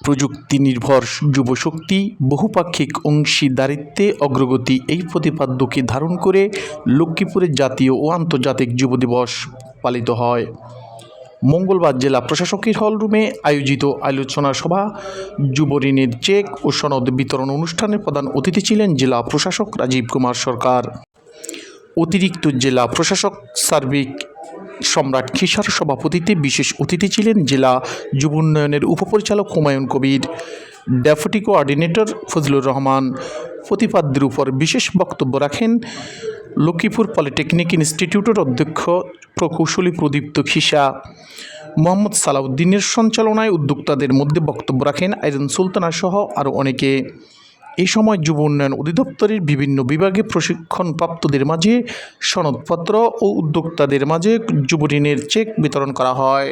প্রযুক্তি নির্ভর যুবশক্তি বহুপাক্ষিক অংশীদারিত্বে অগ্রগতি এই প্রতিপাদ্যকে ধারণ করে লক্ষ্মীপুরে জাতীয় ও আন্তর্জাতিক যুব দিবস পালিত হয়। মঙ্গলবার জেলা প্রশাসকের হলরুমে আয়োজিত আলোচনা সভা যুব ঋণের চেক ও সনদ বিতরণ অনুষ্ঠানের প্রধান অতিথি ছিলেন জেলা প্রশাসক রাজীব কুমার সরকার। অতিরিক্ত জেলা প্রশাসক সার্বিক সম্রাট খিসার সভাপতিত্বে বিশেষ অতিথি ছিলেন জেলা যুব উন্নয়নের উপপরিচালক হুমায়ুন কবির, ডেপুটি কোঅর্ডিনেটর ফজলুর রহমান। প্রতিপাদ্যের উপর বিশেষ বক্তব্য রাখেন লক্ষ্মীপুর পলিটেকনিক ইনস্টিটিউটের অধ্যক্ষ প্রকৌশলী প্রদীপ্ত খিসা। মোহাম্মদ সালাউদ্দিনের সঞ্চালনায় উদ্যোক্তাদের মধ্যে বক্তব্য রাখেন আইরিন সুলতানা সহ আরও অনেকে। এই সময় যুব উন্নয়ন অধিদপ্তরের বিভিন্ন বিভাগে প্রশিক্ষণপ্রাপ্তদের মাঝে সনদপত্র ও উদ্যোক্তাদের মাঝে যুব ঋণের চেক বিতরণ করা হয়।